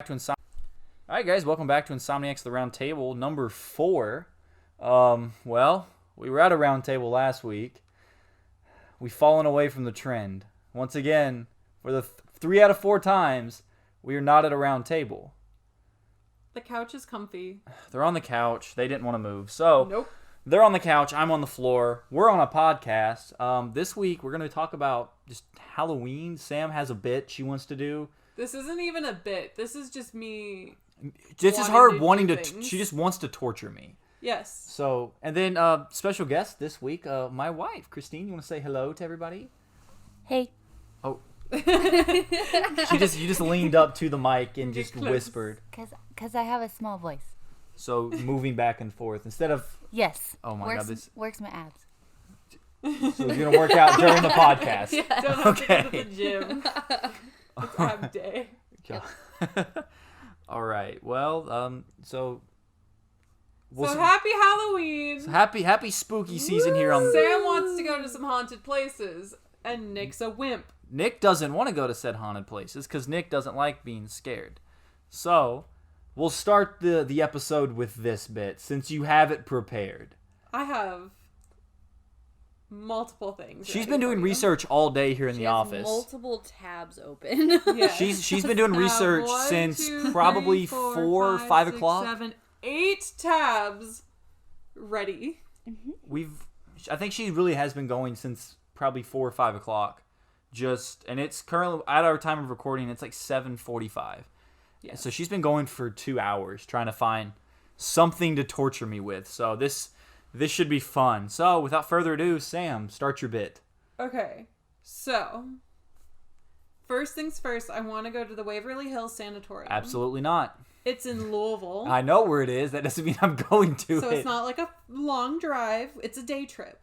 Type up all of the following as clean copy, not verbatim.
Alright guys, welcome back to Insomniacs The Round Table, number 4. Well, we were at a round table last week. We've fallen away from the trend. Once again, for the 3 out of 4 times, we are not at a round table. The couch is comfy. They're on the couch. They didn't want to move. So, Nope. They're on the couch. I'm on the floor. We're on a podcast. This week, we're going to talk about just Halloween. Sam has a bit she wants to do. This isn't even a bit. This is just me. This is her wanting do to. things. She just wants to torture me. Yes. So, and then special guest this week, my wife, Christine. You want to say hello to everybody? Hey. Oh. You just leaned up to the mic and just close. Whispered. Cause I have a small voice. So moving back and forth instead of. Yes. Oh my God! This works my abs. so it's gonna work out during the podcast. Yeah. Don't have to go to the gym. It's ab day. All right. Well, so. Happy Halloween. So happy spooky season here on. Sam wants to go to some haunted places, and Nick's a wimp. Nick doesn't want to go to said haunted places because Nick doesn't like being scared. So, we'll start the episode with this bit since you have it prepared. I have multiple things. She's been doing research all day here in the office. Multiple tabs open. Yeah. She's been doing research since probably 4 or 5 o'clock. 7, 8 tabs ready. I think she really has been going since probably 4 or 5 o'clock. And it's currently at our time of recording. It's like 7:45. Yeah. So she's been going for 2 hours trying to find something to torture me with. So this should be fun. So without further ado, Sam, start your bit. Okay, so first things first, I want to go to the Waverly Hills Sanatorium. Absolutely not. It's in Louisville. I know where it is. That doesn't mean I'm going to So it. it's not like a long drive. It's a day trip.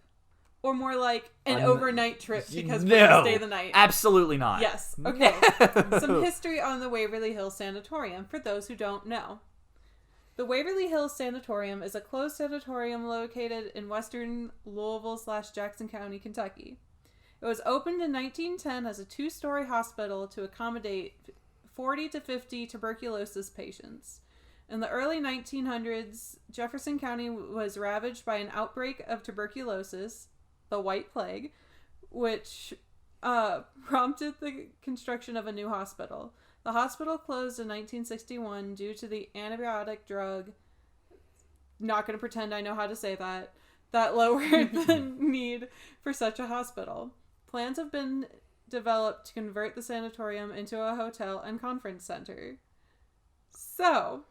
Or more like an overnight trip because we're going to stay the night. Absolutely not. Yes. Okay. No. Some history on the Waverly Hills Sanatorium for those who don't know. The Waverly Hills Sanatorium is a closed sanatorium located in western Louisville/Jackson County, Kentucky. It was opened in 1910 as a 2-story hospital to accommodate 40 to 50 tuberculosis patients. In the early 1900s, Jefferson County was ravaged by an outbreak of tuberculosis, the White Plague, which prompted the construction of a new hospital. The hospital closed in 1961 due to the antibiotic drug, not going to pretend I know how to say that lowered the need for such a hospital. Plans have been developed to convert the sanatorium into a hotel and conference center. So,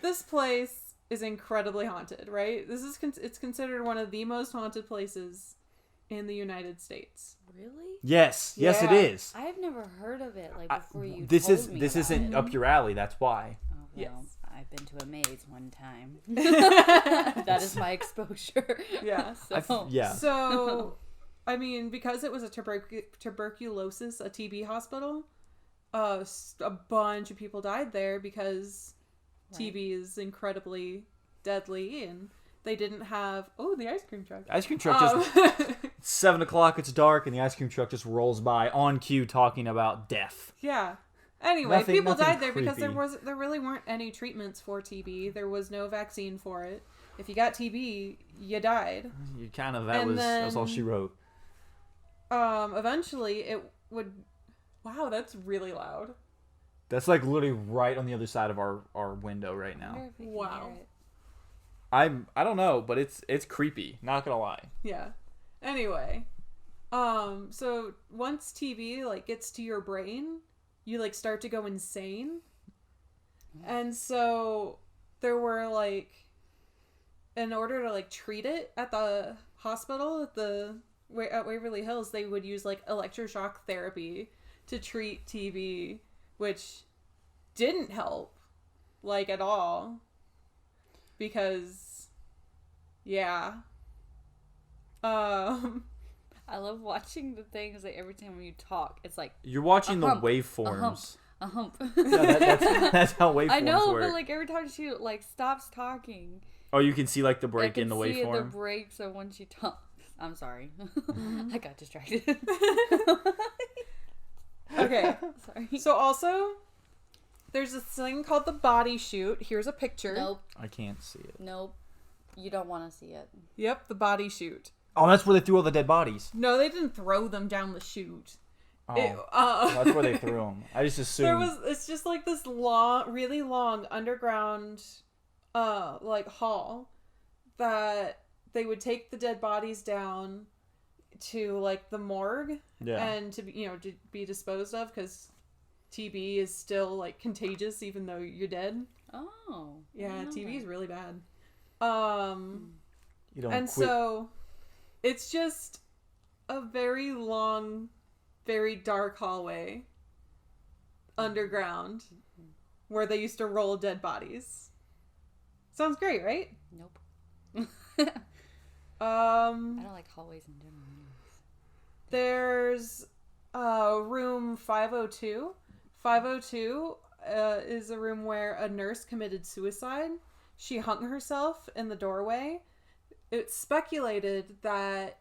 this place is incredibly haunted, right? It's considered one of the most haunted places in the United States. Really? Yes, it Yeah. is. I've never heard of it before you This told is me this about isn't it. up your alley. That's why. Oh, well, Yes. I've been to a maze one time. That is my exposure. Yeah. Yeah. So, I mean, because it was a tuberculosis, a TB hospital, a bunch of people died there because TB is incredibly deadly, and they didn't have... Oh, the ice cream truck. Ice cream truck just... 7 o'clock, it's dark, and the ice cream truck just rolls by on cue talking about death. Yeah. Anyway, Nothing people died there because creepy. there really weren't any treatments for TB. There was no vaccine for it. If you got TB, you died. You kind of... That was all she wrote. Eventually, it would... Wow, that's really loud. That's like literally right on the other side of our window right I now. wonder if we can Wow. hear it. I don't know, but it's creepy. Not gonna lie. Yeah. Anyway, so once TB like gets to your brain, you like start to go insane. And so there were like, in order to like treat it at the hospital at Waverly Hills, they would use like electroshock therapy to treat TB, which didn't help like at all. Because, yeah. I love watching the things like every time when you talk, it's like You're watching the hump, waveforms. a hump. Yeah, that's how waveforms I know, work. but like every time she like stops talking, Oh, you can see like the break I can in the see waveform. the breaks of when she talks. I'm sorry, I got distracted. Okay. Sorry. So also, There's this thing called the body chute. Here's a picture. Nope. I can't see it. Nope. You don't want to see it. Yep, the body chute. Oh, that's where they threw all the dead bodies. No, they didn't throw them down the chute. Oh, that's where they threw them. I just assumed. It's just like this long, really long underground, like hall that they would take the dead bodies down to like the morgue and to be, to be disposed of because TB is still like contagious even though you're dead. Oh. Yeah, TB is really bad. You don't and quit. so it's just a very long, very dark hallway underground where they used to roll dead bodies. Sounds great, right? Nope. I don't like hallways in general. There's room 502. 502 is a room where a nurse committed suicide. She hung herself in the doorway. It's speculated that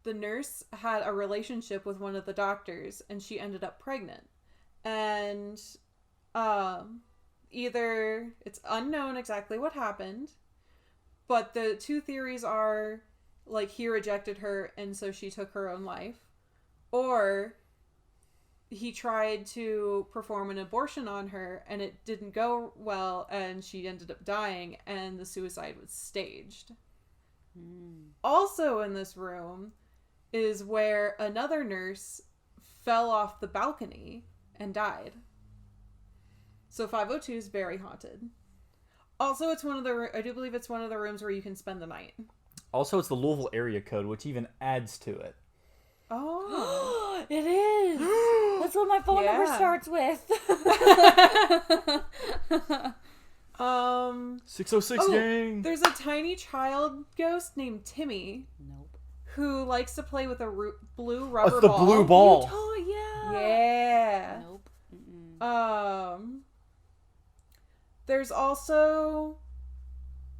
the nurse had a relationship with one of the doctors and she ended up pregnant. And either it's unknown exactly what happened, but the two theories are like he rejected her and so she took her own life, or he tried to perform an abortion on her and it didn't go well and she ended up dying and the suicide was staged. Also in this room is where another nurse fell off the balcony and died. So 502 is very haunted. Also, it's I do believe it's one of the rooms where you can spend the night. Also, it's the Louisville area code, which even adds to it. Oh. It is. That's what my phone number starts with. 606 gang. There's a tiny child ghost named Timmy. Nope. Who likes to play with a blue rubber the ball. blue ball. Yeah. Nope. There's also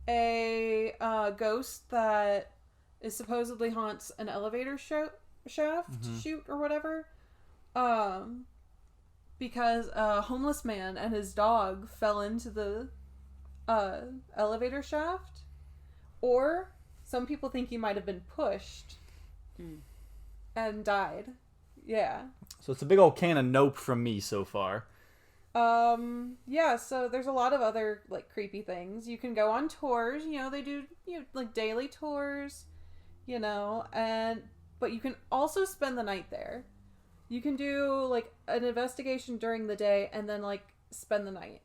a ghost that is supposedly haunts an elevator shaft chute or whatever. Because a homeless man and his dog fell into the elevator shaft, or some people think he might have been pushed and died. Yeah. So it's a big old can of nope from me so far. Yeah, so there's a lot of other, like, creepy things. You can go on tours, they do, like, daily tours, but you can also spend the night there. You can do, like, an investigation during the day and then, like, spend the night.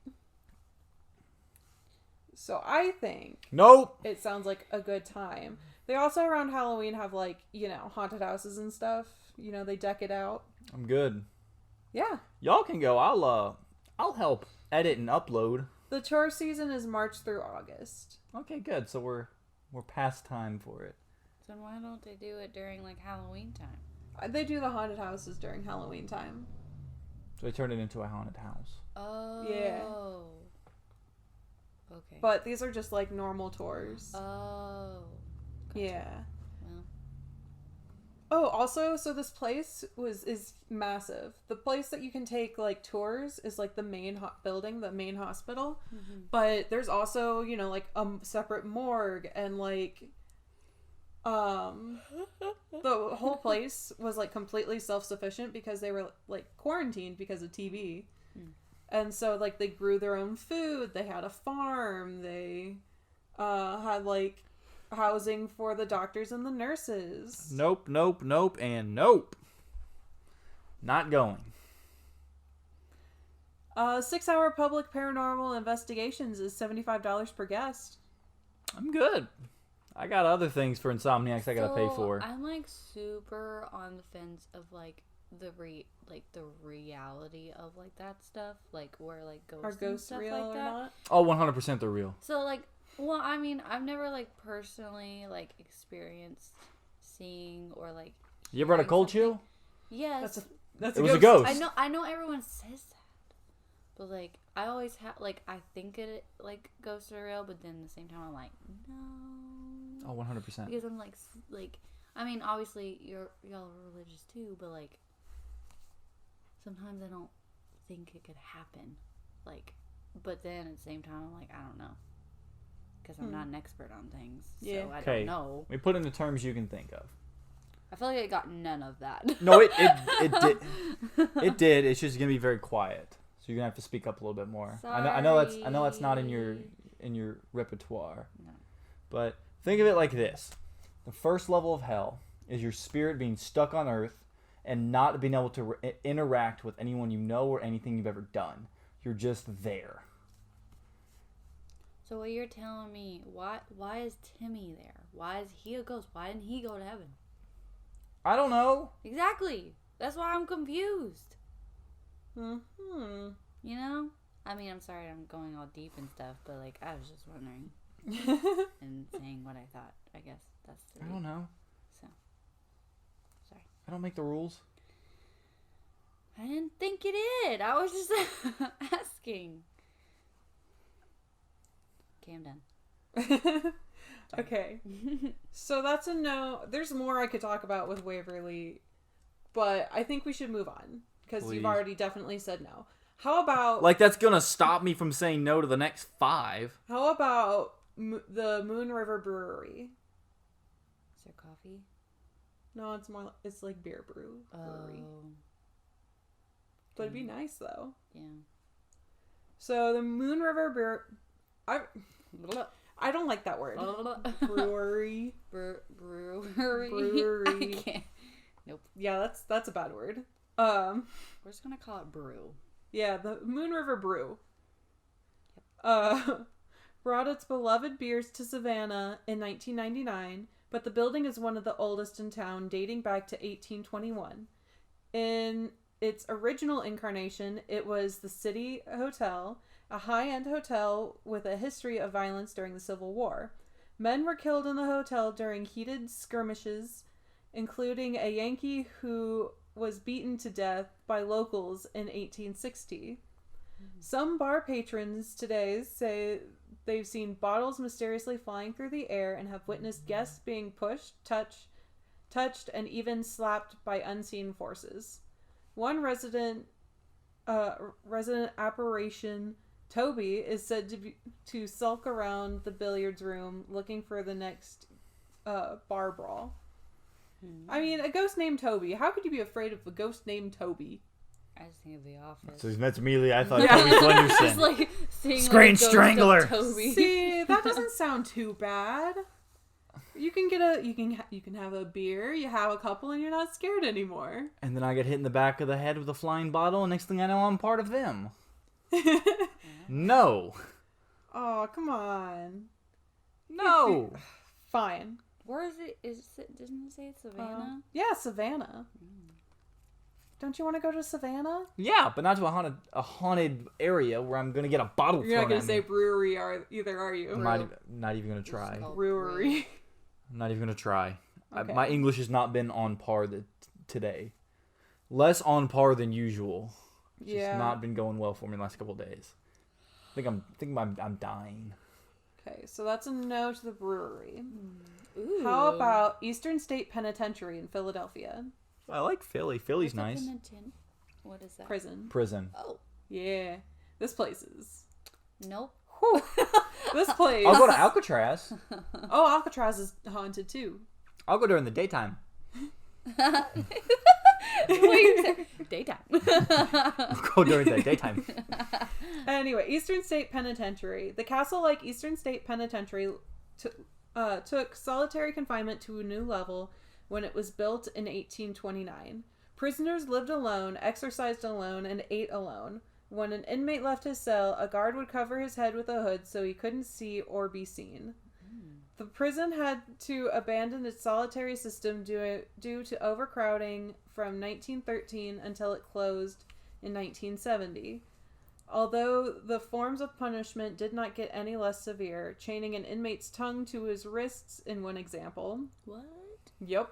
So I think... Nope! It sounds like a good time. They also, around Halloween, have, like, haunted houses and stuff. They deck it out. I'm good. Yeah. Y'all can go. I'll help edit and upload. The tour season is March through August. Okay, good. So we're past time for it. So why don't they do it during like Halloween time? They do the haunted houses during Halloween time. So they turned it into a haunted house. Oh. Yeah. Okay. But these are just like normal tours. Oh. Gotcha. Yeah. Well. Oh, also, so this place is massive. The place that you can take like tours is like the main building, the main hospital. Mm-hmm. But there's also, like a separate morgue and like the whole place was like completely self-sufficient because they were like quarantined because of TB. And so like they grew their own food, they had a farm, they had like housing for the doctors and the nurses. Nope, and nope. Not going. 6-hour public paranormal investigations is $75 per guest. I'm good. I got other things for Insomniacs I gotta pay for. I'm like super on the fence of like the reality of like that stuff, like where like ghosts Are and ghosts stuff real like or that. not? Oh, 100% they're real. So like, well, I mean, I've never like personally like experienced seeing or like. You ever had a cold chill? Yes. That's it was a ghost. I know everyone says that, but like I always have like I think it like ghosts are real, but then at the same time I'm like no. Oh, 100%. Because I'm like I mean obviously y'all are religious too, but like sometimes I don't think it could happen. Like, but then at the same time, I'm like, I don't know. Because I'm not an expert on things. Yeah. So I Okay. don't know. We put in the terms you can think of. I feel like I got none of that. No, it did. It did. It's just gonna be very quiet, so you're gonna have to speak up a little bit more. I know that's not in your repertoire. No. But think of it like this: the first level of hell is your spirit being stuck on Earth and not being able to interact with anyone you know or anything you've ever done. You're just there. So what you're telling me, why is Timmy there? Why is he a ghost? Why didn't he go to heaven? I don't know. Exactly. That's why I'm confused. Mm-hmm. You know? I mean, I'm sorry I'm going all deep and stuff, but like I was just wondering and saying what I thought. I guess that's the I don't know. So, sorry. I don't make the rules. I didn't think you did. I was just asking. Okay, I'm done. Okay. So that's a no. There's more I could talk about with Waverly, but I think we should move on because Please. you've already definitely said no. How about Like that's gonna stop me from saying no to the next 5. how about the Moon River Brewery? Is there coffee? No, it's like beer brewery. Oh. But it'd be nice though. Yeah. So the Moon River I don't like that word. Brewery. Brewery. Brewery. I can't. Nope. Yeah, that's a bad word. We're just gonna call it brew. Yeah, the Moon River Brew. Brought its beloved beers to Savannah in 1999, but the building is one of the oldest in town, dating back to 1821. In its original incarnation, it was the City Hotel, a high-end hotel with a history of violence during the Civil War. Men were killed in the hotel during heated skirmishes, including a Yankee who was beaten to death by locals in 1860. Some bar patrons today say they've seen bottles mysteriously flying through the air and have witnessed guests being pushed, touched, and even slapped by unseen forces. One resident apparition, Toby, is said to sulk around the billiards room looking for the next bar brawl. I mean, a ghost named Toby. How could you be afraid of a ghost named Toby? I just think of The Office. So that's immediately I thought Yeah. Toby Flenderson. Just like seeing Strange like a ghost Strangler. of Toby. See, that doesn't sound too bad. You can get you can have a beer, you have a couple, and you're not scared anymore. And then I get hit in the back of the head with a flying bottle, and next thing I know, I'm part of them. No. Oh, come on. No. Fine. Where is it? Doesn't it say it's Savannah? Yeah, Savannah. Don't you want to go to Savannah? Yeah, but not to a haunted area where I'm gonna get a bottle You're not thrown going at to say me. brewery either, are you? I'm not even gonna try. It's called Brewery. I'm not even gonna try. Okay. My English has not been on par today. Less on par than usual. It's Yeah. just not been going well for me the last couple of days. I think I'm dying. Okay, so that's a no to the brewery. Ooh. How about Eastern State Penitentiary in Philadelphia? I like Philly. Philly's What's nice. up in the tin? What is that? Prison. Prison. Oh. Yeah. This place is... Nope. Whew. This place... I'll go to Alcatraz. Oh, Alcatraz is haunted too. I'll go during the daytime. Wait, daytime. I'll go during the daytime. Anyway, Eastern State Penitentiary. The castle-like Eastern State Penitentiary took solitary confinement to a new level when it was built in 1829. Prisoners lived alone, exercised alone, and ate alone. When an inmate left his cell, a guard would cover his head with a hood so he couldn't see or be seen. The prison had to abandon its solitary system due to overcrowding from 1913 until it closed in 1970. Although the forms of punishment did not get any less severe, chaining an inmate's tongue to his wrists in one example. What? Yep.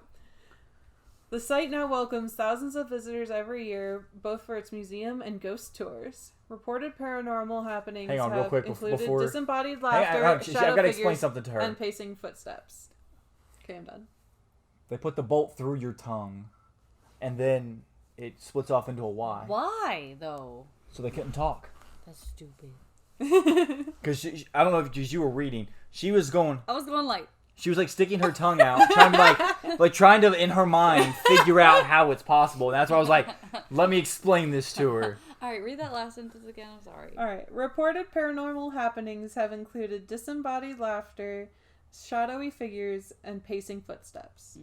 The site now welcomes thousands of visitors every year, both for its museum and ghost tours. Reported paranormal happenings Hang on, real have quick, included before- disembodied Hang on, laughter, I've shadow got to explain figures, something to her. and pacing footsteps. Okay, I'm done. They put the bolt through your tongue, and then it splits off into a Y. Why though? So they couldn't talk. That's stupid. Because I don't know if you were reading. She was going. I was going like. She was like sticking her tongue out, trying to like trying to in her mind figure out how it's possible. And that's why I was like, let me explain this to her. All right, read that last sentence again. I'm sorry. All right. Reported paranormal happenings have included disembodied laughter, shadowy figures, and pacing footsteps.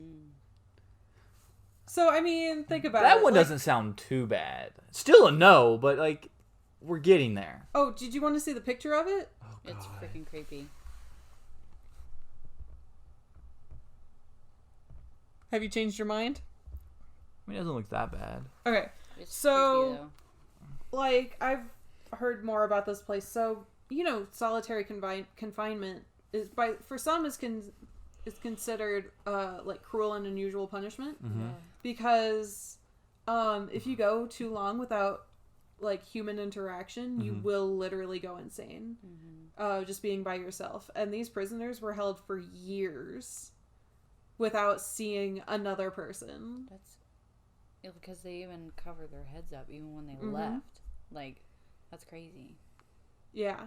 So, I mean, think about it. That one doesn't sound too bad. Still a no, but like, we're getting there. Oh, did you want to see the picture of it? Oh, It's freaking creepy. Have you changed your mind? I mean, it doesn't look that bad. Okay. It's So, creepy, though. like, I've heard more about this place. So, solitary confinement is for some is considered like cruel and unusual punishment because if you go too long without like human interaction, you will literally go insane. Just being by yourself. And these prisoners were held for years without seeing another person. That's because they even cover their heads up even when they left. Like, that's crazy. Yeah.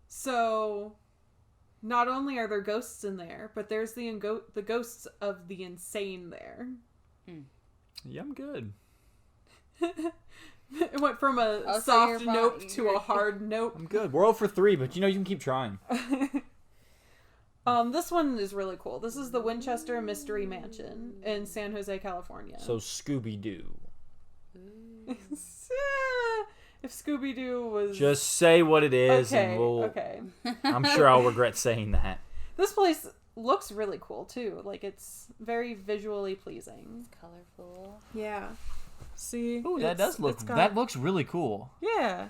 So, not only are there ghosts in there, but there's the ghosts of the insane there. Yeah, I'm good. It went from a Oh, so soft you're nope fine. to a hard nope. I'm good. We're 0 for 3, but you can keep trying. This one is really cool. This is the Winchester Mystery Mansion in San Jose, California. So Scooby-Doo. If Scooby-Doo was... Just say what it is, okay, and we'll... okay. I'm sure I'll regret saying that. This place looks really cool, too. Like, it's very visually pleasing. It's colorful. Yeah. See? Ooh, that does look... That looks really cool. Yeah.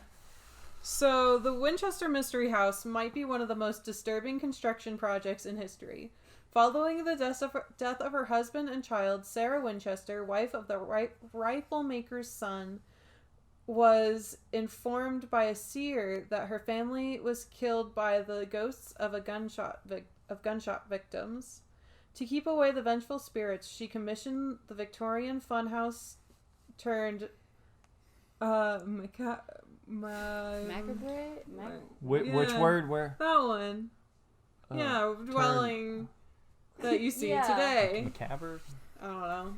So, the Winchester Mystery House might be one of the most disturbing construction projects in history. Following the death of her husband and child, Sarah Winchester, wife of the rifle maker's son, was informed by a seer that her family was killed by the ghosts of gunshot victims. To keep away the vengeful spirits, she commissioned the Victorian funhouse turned Macabre? Which word? Where? That one. Yeah, dwelling that you see today. Macabre? I don't know.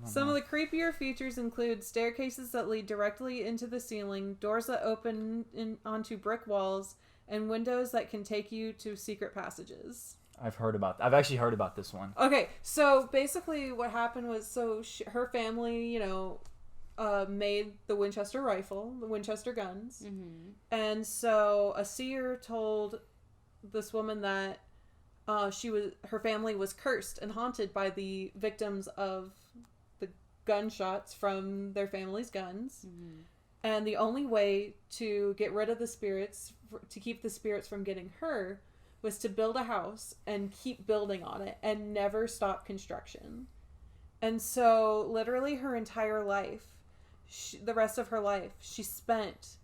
Some of the creepier features include staircases that lead directly into the ceiling, doors that open onto brick walls, and windows that can take you to secret passages. I've actually heard about this one. Okay, so basically what happened was, her family, made the Winchester rifle, the Winchester guns, and so a seer told this woman that her family was cursed and haunted by the victims of the gunshots from their family's guns, and the only way to get rid of the spirits, to keep the spirits from getting her, was to build a house and keep building on it and never stop construction. And so literally her entire life, the rest of her life, she spent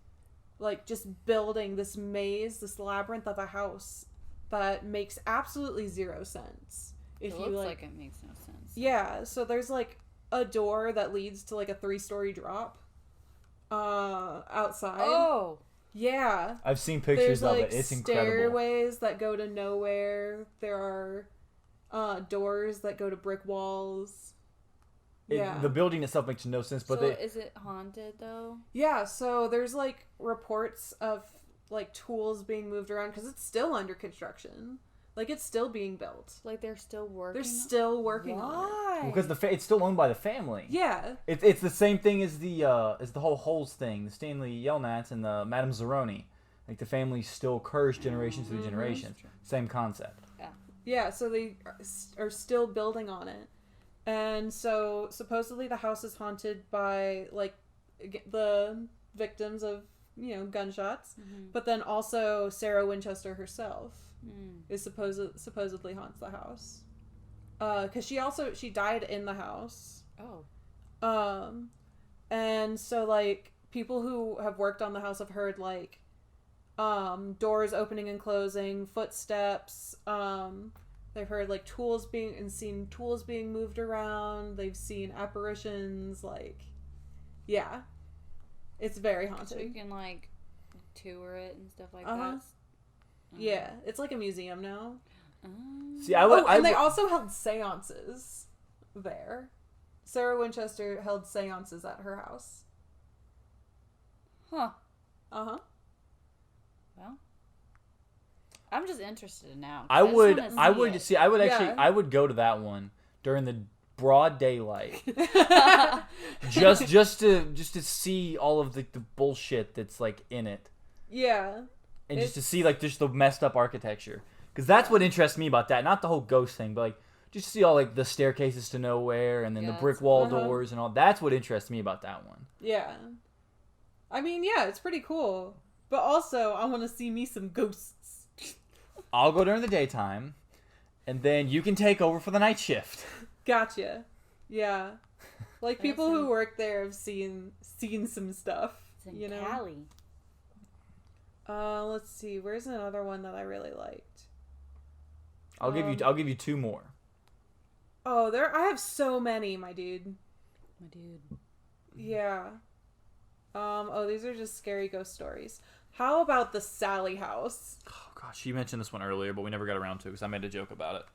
like just building this maze, this labyrinth of a house that makes absolutely zero sense. It looks like it makes no sense. Yeah, so there's like a door that leads to like a 3-story drop outside. Oh! Yeah. I've seen pictures There's of like it. It's incredible. stairways that go to nowhere. There are doors that go to brick walls. Yeah. The building itself makes no sense, but So is it haunted though? Yeah, so there's like reports of like tools being moved around because it's still under construction. Like it's still being built. Like they're still working. They're still working on it. Why? because it's still owned by the family. Yeah. It's the same thing as the whole Holes thing, the Stanley Yelnats and the Madame Zeroni. Like the family's still cursed generation through generation. Same concept. Yeah, so they are still building on it. And so supposedly the house is haunted by like the victims of, gunshots, but then also Sarah Winchester herself is supposedly haunts the house. Cuz she died in the house. Oh. And so like people who have worked on the house have heard like doors opening and closing, footsteps, they've heard like seen tools being moved around. They've seen apparitions. Like, yeah, it's very haunting. So you can like tour it and stuff like Uh-huh. that. Yeah, it's like a museum now. See, I would. They also held seances there. Sarah Winchester held seances at her house. Huh. Uh-huh. Well, I'm just interested now. I would actually. Yeah. I would go to that one during the broad daylight. just to see all of the bullshit that's like in it. Yeah. And just to see like just the messed up architecture. Because that's what interests me about that. Not the whole ghost thing, but like just to see all like the staircases to nowhere and then the brick wall doors and all. That's what interests me about that one. Yeah. I mean, yeah, it's pretty cool. But also, I want to see me some ghosts. I'll go during the daytime, and then you can take over for the night shift. Gotcha. Yeah. Like, people who work there have seen some stuff. It's in you know? Cali. Let's see. Where's another one that I really liked? I'll give you two more. Oh, I have so many, my dude. My dude. Yeah. These are just scary ghost stories. How about the Sally house? Oh gosh, you mentioned this one earlier, but we never got around to it because I made a joke about it.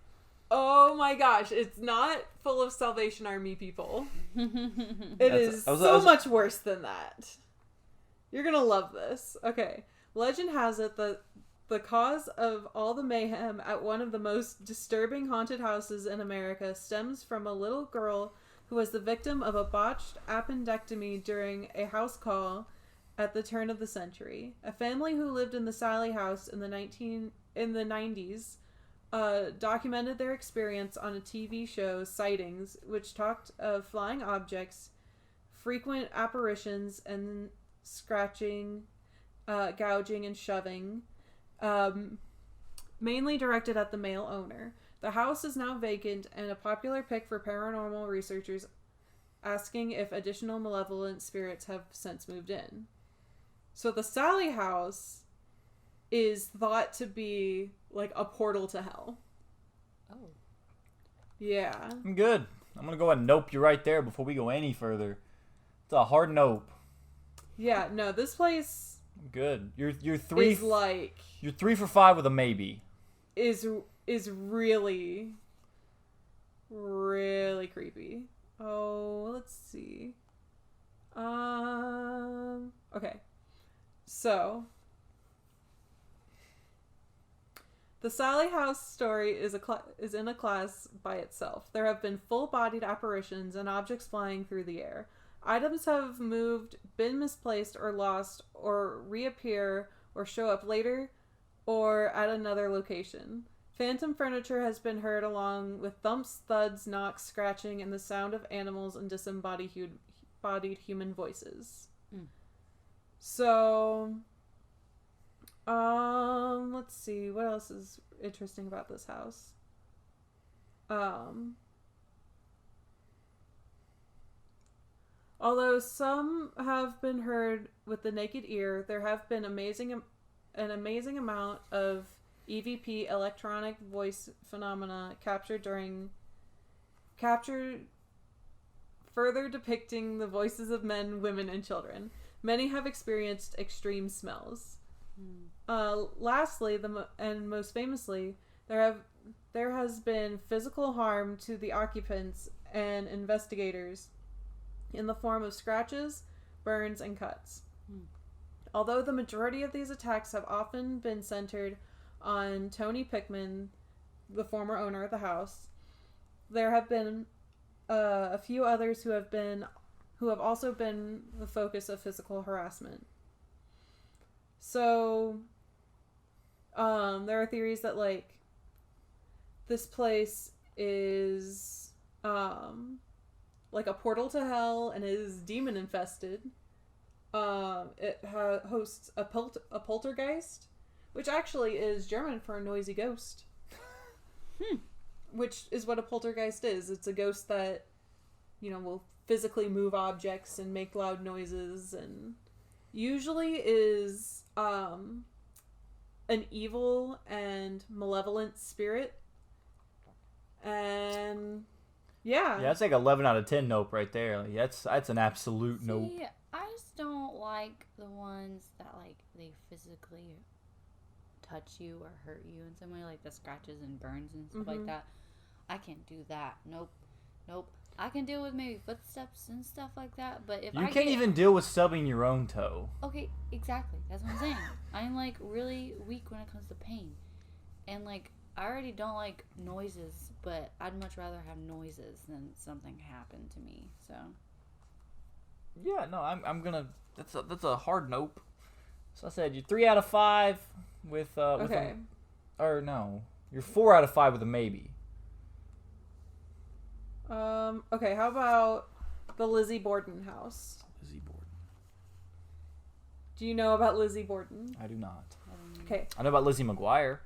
Oh my gosh, it's not full of Salvation Army people. It is much worse than that. You're gonna love this. Okay. Legend has it that the cause of all the mayhem at one of the most disturbing haunted houses in America stems from a little girl who was the victim of a botched appendectomy during a house call at the turn of the century. A family who lived in the Sally house in the 90s documented their experience on a TV show, Sightings, which talked of flying objects, frequent apparitions, and scratching, gouging, and shoving, mainly directed at the male owner. The house is now vacant and a popular pick for paranormal researchers asking if additional malevolent spirits have since moved in. So the Sally house is thought to be like a portal to hell. Oh. Yeah. I'm good. I'm gonna go ahead and nope you right there before we go any further. It's a hard nope. Yeah, no, this place I'm good. You're 3 is like You're 3 for 5 with a maybe. is really really creepy. Oh, let's see. Okay. So, the Sally House story is in a class by itself. There have been full-bodied apparitions and objects flying through the air. Items have moved, been misplaced or lost, or reappear or show up later or at another location. Phantom furniture has been heard along with thumps, thuds, knocks, scratching, and the sound of animals and disembodied human voices. So, let's see, what else is interesting about this house? Although some have been heard with the naked ear, there have been an amazing amount of EVP, electronic voice phenomena, captured further depicting the voices of men, women, and children. Many have experienced extreme smells. Lastly, and most famously, there has been physical harm to the occupants and investigators in the form of scratches, burns, and cuts. Although the majority of these attacks have often been centered on Tony Pickman, the former owner of the house, there have been a few others who have also been the focus of physical harassment. So, there are theories that like this place is like a portal to hell and is demon infested. It hosts a poltergeist, which actually is German for a noisy ghost. Which is what a poltergeist is. It's a ghost that, will physically move objects and make loud noises, and usually is an evil and malevolent spirit. And yeah, Yeah, that's like 11 out of 10 nope right there. Like, that's an absolute nope. I just don't like the ones that, like, they physically touch you or hurt you in some way, like the scratches and burns and stuff like that. I can't do that. Nope. I can deal with maybe footsteps and stuff like that, but if you can't even deal with stubbing your own toe. Okay, exactly. That's what I'm saying. I'm, like, really weak when it comes to pain. And, like, I already don't like noises, but I'd much rather have noises than something happen to me, so. Yeah, no, I'm gonna. That's a hard nope. So I said you're 3 out of 5 with Okay. or no, you're 4 out of 5 with a maybe. Okay, how about the Lizzie Borden house? Lizzie Borden. Do you know about Lizzie Borden? I do not. Okay. I know about Lizzie McGuire.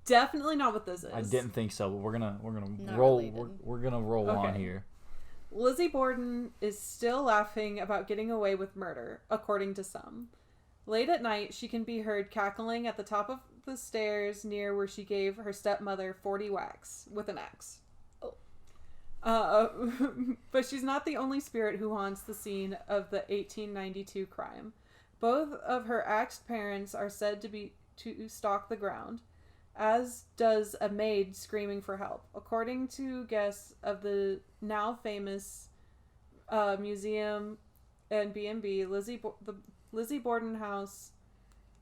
Definitely not what this is. I didn't think so, but we're gonna Not roll. related. We're gonna roll on Okay. here. Lizzie Borden is still laughing about getting away with murder, according to some. Late at night, she can be heard cackling at the top of the stairs near where she gave her stepmother 40 whacks with an axe. But she's not the only spirit who haunts the scene of the 1892 crime. Both of her axed parents are said to stalk the ground, as does a maid screaming for help. According to guests of the now famous museum and B&B, the Lizzie Borden house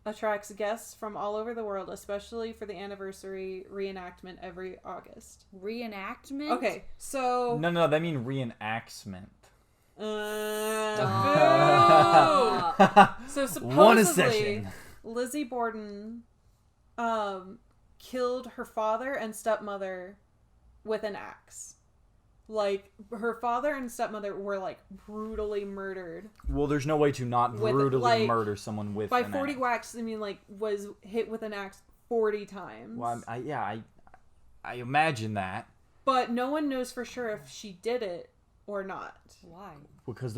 attracts guests from all over the world, especially for the anniversary reenactment every August. Reenactment? Okay, so... No, they mean reenactment. boo! Stop. So One a supposedly, session. Lizzie Borden killed her father and stepmother with an axe. Like, her father and stepmother were, like, brutally murdered. Well, there's no way to not With, brutally like, murder someone with By an 40 axe. whacks, I mean, like, was hit with an axe 40 times. Well, I imagine that But no one knows for sure if she did it or not. Why? because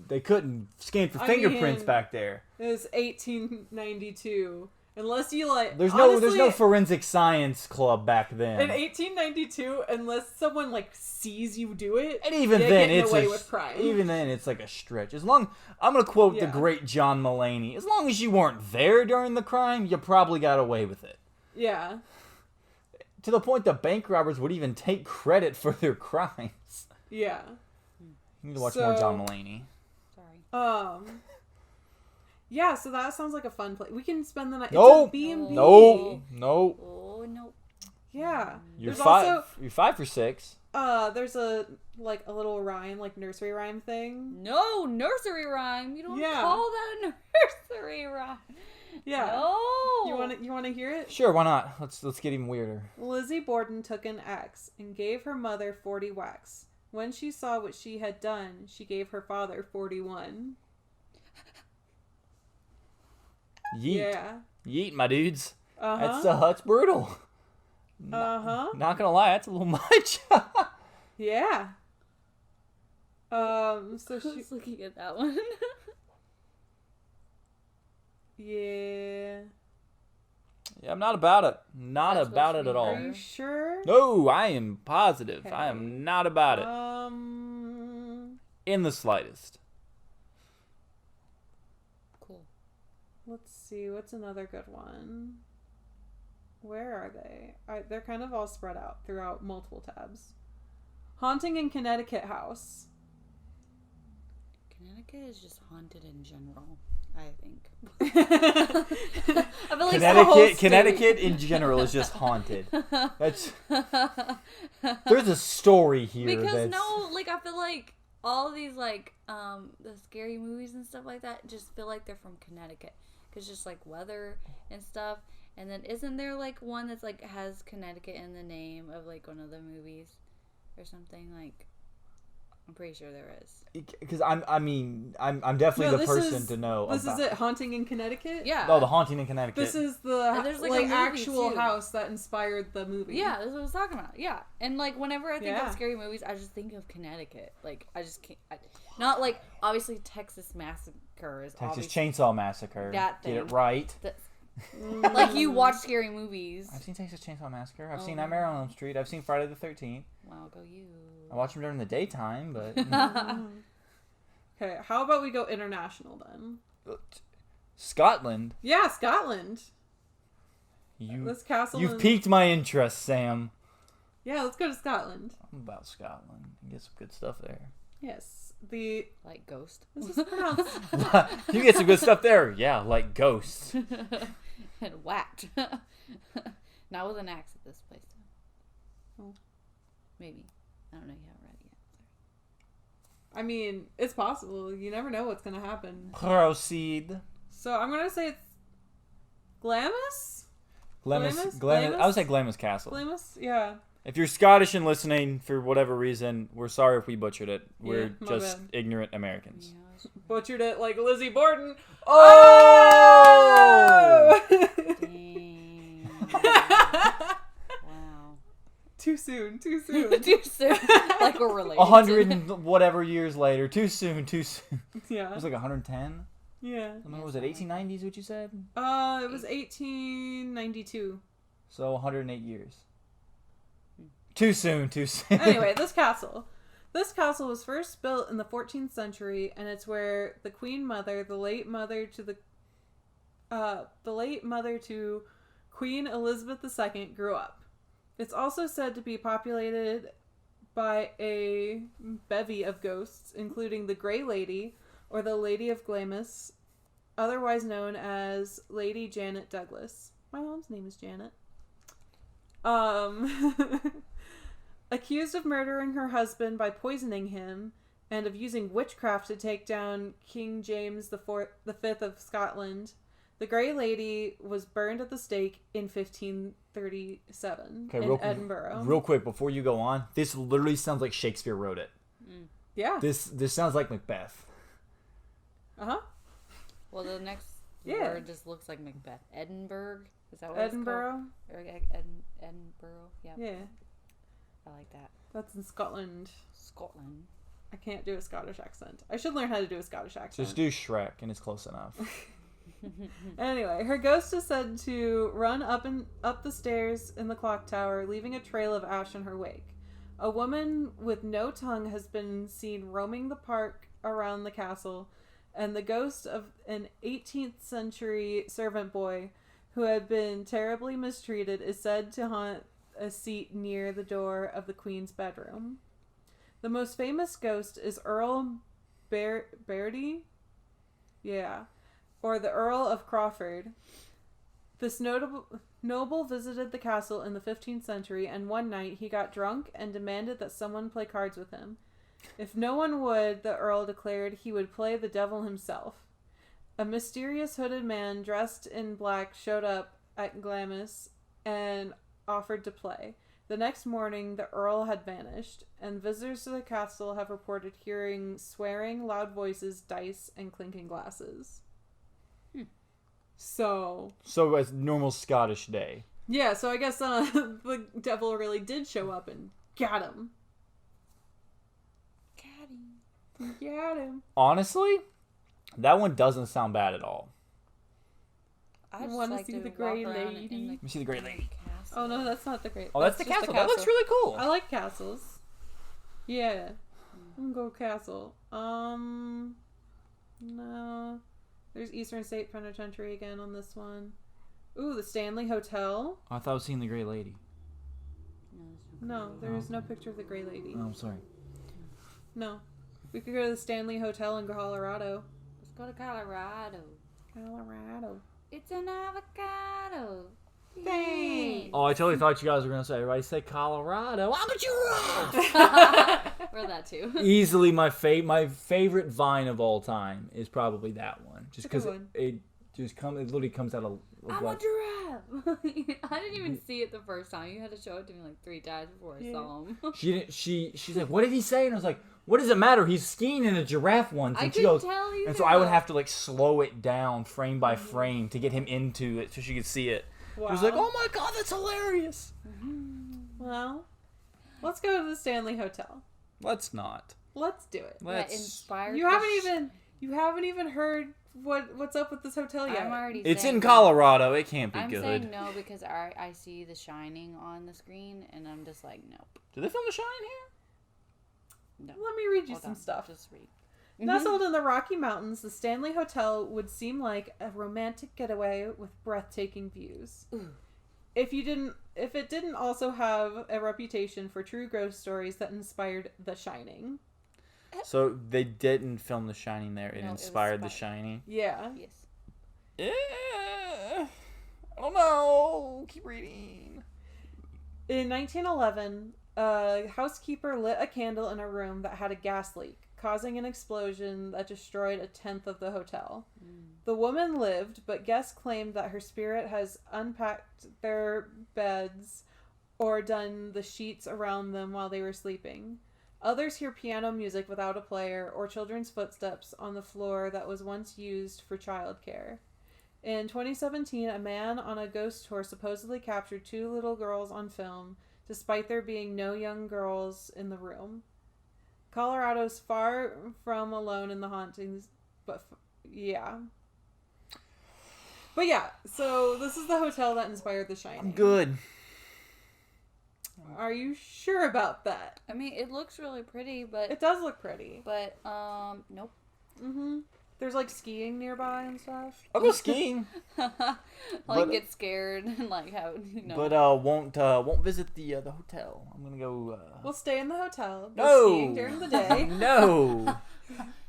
they couldn't scan for I fingerprints mean- back there. It was 1892. Unless you, like... There's honestly, no forensic science club back then. In 1892, unless someone, like, sees you do it, And even you're then, getting it's away with crime. even then, it's like a stretch. I'm gonna quote the Yeah. great John Mulaney. As long as you weren't there during the crime, you probably got away with it. Yeah. To the point that bank robbers would even take credit for their crimes. Yeah. You need to watch more So- John Mulaney. Sorry. Yeah, so that sounds like a fun place. We can spend the night. Nope. It's a B&B. No. Oh, no. Yeah. You're There's 5. also You're 5 for 6. there's a little rhyme, like nursery rhyme thing. No, nursery rhyme. You don't Yeah. call that a nursery rhyme. Yeah. No. You wanna hear it? Sure, why not? Let's get even weirder. Lizzie Borden took an axe and gave her mother 40 whacks. When she saw what she had done, she gave her father 41. Yeet. Yeah. Yeet, my dudes. Uh-huh. That's brutal. Uh-huh. Not gonna lie, that's a little much. Yeah. So I she... was looking at that one. Yeah. Yeah, I'm not about it. Not That's about supposed it to at be all. Are you sure? No, I am positive. Okay. I am not about it. In the slightest. Cool. Let's see. What's another good one? Where are they? They're kind of all spread out throughout multiple tabs. Haunting in Connecticut House. Connecticut is just haunted in general, I think. I I feel like the whole state. Connecticut in general is just haunted. That's there's a story here. Because that's, no, like I feel like all these like the scary movies and stuff like that just feel like they're from Connecticut, because just like weather and stuff. And then isn't there like one that's like has Connecticut in the name of like one of the movies or something? Like I'm pretty sure there is. because I'm definitely the person to know. This about. is it. Haunting in Connecticut. Yeah. Oh, the haunting in Connecticut. This is And the there's, like, like, a movie, actual too. house that inspired the movie. Yeah, that's what I was talking about. Yeah, and like whenever I think Yeah. of scary movies, I just think of Connecticut. Like I just can't. Not like obviously Texas Massacre is Texas obviously Chainsaw Massacre. That Get it thing. right. like you watch scary movies. I've seen Texas Chainsaw Massacre. I've Oh. seen Nightmare on Elm Street. I've seen Friday the 13th. Wow, go you. I watch them during the daytime, but Okay, how about we go international then? Scotland. Yeah, Scotland. This castle. You've piqued my interest, Sam. Yeah, let's go to Scotland. I'm about Scotland. You get some good stuff there. Yes, Like Ghost. this is pronounced. You get some good stuff there. Yeah, like ghosts. And whacked. Not with an axe at this place. Oh. Maybe. I don't know. You haven't read it yet. I mean, it's possible. You never know what's gonna happen. Proceed. So I'm gonna say it's Glamis. Glamis. Glamis? I would say Glamis Castle. Glamis. Yeah. If you're Scottish and listening for whatever reason, we're sorry if we butchered it. We're Yeah, my just bad. ignorant Americans. Yeah, Butchered it like Lizzie Borden. Oh! dang. Wow. Too soon. Too soon. Too soon. Like we're related. 100 and whatever years later. Too soon. It Yeah. was like 110. Yeah. Was it 1890s? What you said? It was 1892. So 108 years. Too soon. Anyway, this castle. This castle was first built in the 14th century, and it's where the Queen Mother, the late mother to Queen Elizabeth II, grew up. It's also said to be populated by a bevy of ghosts, including the Grey Lady, or the Lady of Glamis, otherwise known as Lady Janet Douglas. My mom's name is Janet. Accused of murdering her husband by poisoning him, and of using witchcraft to take down King James V of Scotland, the Grey Lady was burned at the stake in 1537 in Edinburgh. Real quick, before you go on, this literally sounds like Shakespeare wrote it. Yeah. This sounds like Macbeth. Uh-huh. Well, the next Yeah. word just looks like Macbeth. Edinburgh? Is that what Edinburgh. it's called? Or Edinburgh? Yeah. Yeah. I like that. That's in Scotland. Scotland. I can't do a Scottish accent. I should learn how to do a Scottish accent. Just do Shrek, and it's close enough. Anyway, her ghost is said to run up the stairs in the clock tower, leaving a trail of ash in her wake. A woman with no tongue has been seen roaming the park around the castle, and the ghost of an 18th century servant boy who had been terribly mistreated is said to haunt a seat near the door of the Queen's bedroom. The most famous ghost is Earl Bertie? Yeah. Or the Earl of Crawford. This noble visited the castle in the 15th century, and one night he got drunk and demanded that someone play cards with him. If no one would, the Earl declared he would play the devil himself. A mysterious hooded man dressed in black showed up at Glamis and offered to play. The next morning, the Earl had vanished, and visitors to the castle have reported hearing swearing, loud voices, dice, and clinking glasses. So a normal Scottish day. yeah, so I guess the devil really did show up and got him. Got him. Honestly, that one doesn't sound bad at all. I just wanna like see to the walk Grey around Lady. in Let me see the Grey Lady. castle. Oh no, that's not the great. Oh, that's the just castle. That looks really cool. I like castles. Yeah. I'm gonna go castle. No. There's Eastern State Penitentiary again on this one. Ooh, the Stanley Hotel. I thought I was seeing the Grey Lady. No, there is no picture of the Grey Lady. Oh, I'm sorry. No. We could go to the Stanley Hotel in Colorado. Let's go to Colorado. Colorado. It's an avocado. Thanks. Oh, I totally thought you guys were going to say, everybody say Colorado. Ah, but you're wrong! Or that too. Easily my favorite Vine of all time is probably that one. Just It's a good because one. it literally comes out of I'm a like, giraffe. I didn't even see it the first time. You had to show it to me like 3 times before I saw him. she's like, what did he say? And I was like, what does it matter? He's skiing in a giraffe once. I And she couldn't goes, tell either. and so I would have to like slow it down frame by frame to get him into it so she could see it. Wow. She was like, oh my god, that's hilarious. Well, let's go to the Stanley Hotel. Let's not. Let's do it. That inspired. You haven't even heard what's up with this hotel yet. I'm already. It's saying in no. Colorado. It can't be I'm good. saying no because I see The Shining on the screen and I'm just like nope. Do they film The Shining here? No. Let me read you Hold some on, stuff. Just read. Nestled in the Rocky Mountains, the Stanley Hotel would seem like a romantic getaway with breathtaking views. Ooh. If it didn't also have a reputation for true ghost stories that inspired The Shining. So they didn't film The Shining there. It No, it was inspired The inspired. Shining. Yeah. Yes. Yeah. Oh no. Keep reading. In 1911, a housekeeper lit a candle in a room that had a gas leak, causing an explosion that destroyed 1/10 of the hotel. The woman lived, but guests claimed that her spirit has unpacked their beds or done the sheets around them while they were sleeping. Others hear piano music without a player or children's footsteps on the floor that was once used for childcare. In 2017, a man on a ghost tour supposedly captured 2 little girls on film, despite there being no young girls in the room. Colorado's far from alone in the hauntings, but yeah. But yeah, so this is the hotel that inspired The Shining. I'm good. Are you sure about that? I mean, it looks really pretty, but It does look pretty. nope. Mm-hmm. There's like skiing nearby and stuff. I'll go skiing. Like get scared and like have But won't visit the hotel. I'm gonna go. We'll stay in the hotel. Go No. skiing during the day. No.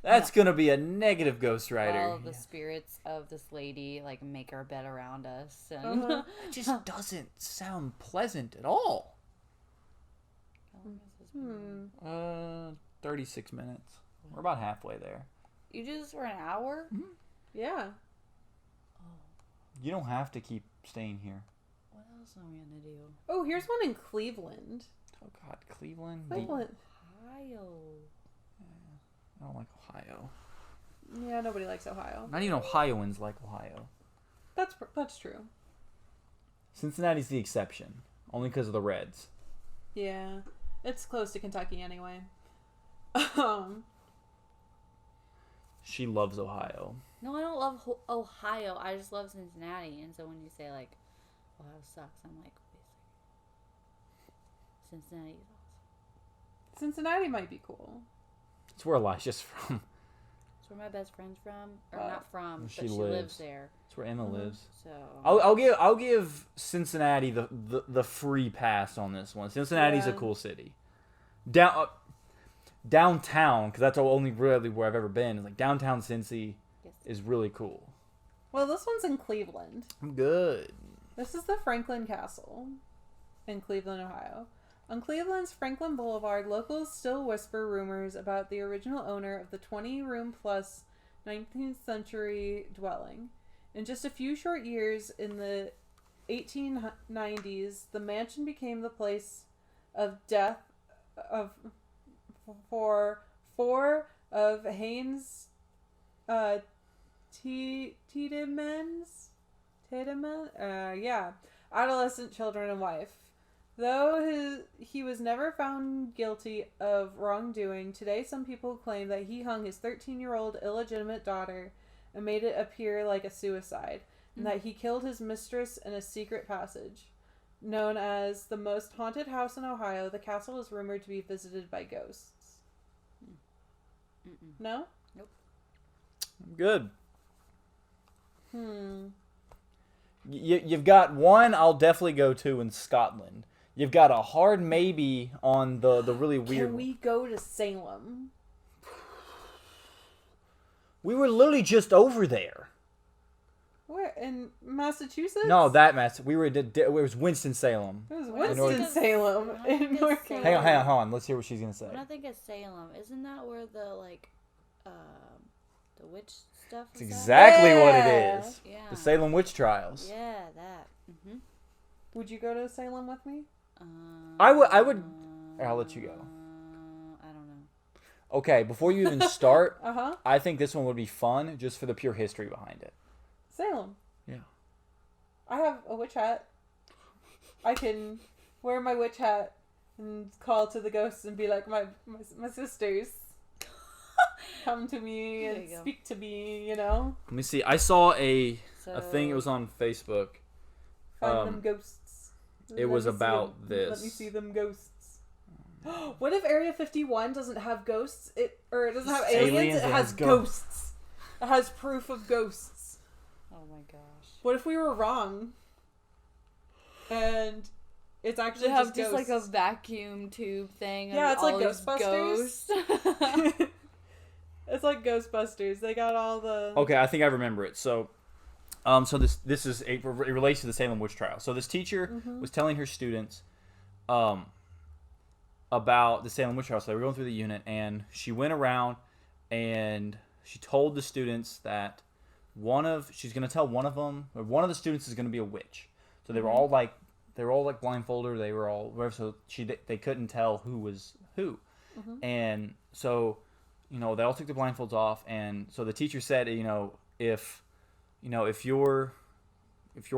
That's gonna be a negative Ghost Rider. all the spirits of this lady like make our bed around us and Uh-huh. It just doesn't sound pleasant at all. 36 minutes. We're about halfway there. You do this for an hour? Yeah. You don't have to keep staying here. What else am I gonna do? Oh, here's one in Cleveland. Oh God, Cleveland. Cleveland. Ohio. I don't like Ohio. Yeah, nobody likes Ohio. Not even Ohioans like Ohio. That's true. Cincinnati's the exception, only because of the Reds. Yeah, it's close to Kentucky anyway. She loves Ohio. No, I don't love Ohio. I just love Cincinnati. And so when you say like Ohio sucks, I'm like, wait a second. Cincinnati is awesome. Cincinnati might be cool. It's where Elijah's from. It's where my best friend's from, or not from, she but she lives. lives there. It's where Emma lives. So I'll give Cincinnati the free pass on this one. Cincinnati's a Yeah. cool city. Downtown, because that's only really where I've ever been. Is like downtown Cincy yes. is really cool. Well, this one's in Cleveland. I'm good. This is the Franklin Castle in Cleveland, Ohio. On Cleveland's Franklin Boulevard, locals still whisper rumors about the original owner of the 20-room plus 19th century dwelling. In just a few short years in the 1890s, the mansion became the place of death for 4 of Haynes Tiedemann's adolescent children and wife. Though he was never found guilty of wrongdoing, today some people claim that he hung his 13-year-old illegitimate daughter and made it appear like a suicide, and that he killed his mistress in a secret passage. Known as the most haunted house in Ohio, the castle is rumored to be visited by ghosts. No? Nope. I'm good. You've got one I'll definitely go to in Scotland. You've got a hard maybe on the really weird Can we go to Salem? We were literally just over there. Where? In Massachusetts? No, we were. It was Winston-Salem. It was North- Winston-Salem in It's North Salem. Carolina. Hang on. Let's hear what she's gonna say. When I think of Salem, isn't that where the the witch stuff It's was at? exactly what Yeah. it is. Yeah. The Salem witch trials. Yeah, that. Would you go to Salem with me? I would. I'll let you go. I don't know. Okay, before you even start, Uh-huh. I think this one would be fun just for the pure history behind it. Salem. Yeah. I have a witch hat. I can wear my witch hat and call to the ghosts and be like, my sisters, come to me There and you go. speak to me, you know? Let me see. I saw a So, thing. It was on Facebook. Find them ghosts. it was Let me see about them. this. Let me see them ghosts. What if Area 51 doesn't have ghosts? It doesn't have Aliens, aliens. It it has has ghosts. It has proof of ghosts. Oh my gosh. What if we were wrong? And it's actually They have just like a ghosts. vacuum tube thing. Yeah, and it's like all these Ghostbusters. ghosts. It's like Ghostbusters. They got all the. Okay, I think I remember it. So, this is it relates to the Salem witch trial. So this teacher was telling her students, about the Salem witch trial. So they were going through the unit, and she went around, and she told the students that she's gonna tell one of the students is gonna be a witch. So they were all like blindfolded. They were all so they couldn't tell who was who, and so. They all took the blindfolds off, and so the teacher said, if you're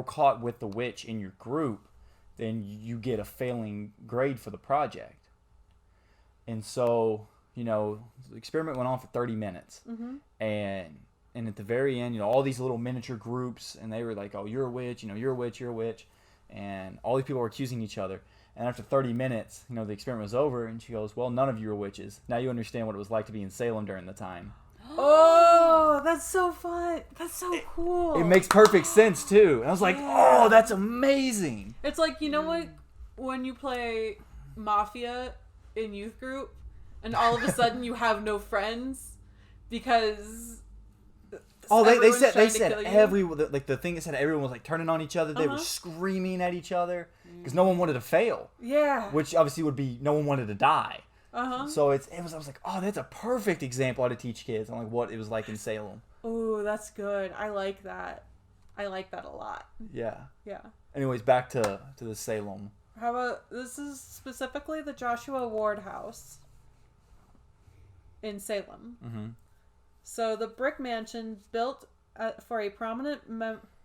caught with the witch in your group, then you get a failing grade for the project. And so, the experiment went on for 30 minutes, and at the very end, all these little miniature groups, and they were like, "Oh, you're a witch," "You're a witch," "You're a witch," and all these people were accusing each other. And after 30 minutes, the experiment was over, and she goes, "Well, none of you are witches. Now you understand what it was like to be in Salem during the time." Oh, that's so fun. That's so cool. It makes perfect sense, too. And I was like, "Oh, that's amazing." It's like, what? When you play Mafia in youth group, and all of a sudden you have no friends because... Oh, they everyone's said trying to kill you. the thing that said everyone was like turning on each other. They were screaming at each other because no one wanted to fail. Yeah. Which obviously would be no one wanted to die. So I was like, oh, that's a perfect example how to teach kids on like what it was like in Salem. Oh, that's good. I like that. I like that a lot. Yeah. Yeah. Anyways, back to the Salem. How about this is specifically the Joshua Ward House in Salem. Mm-hmm. So the brick mansion built for a prominent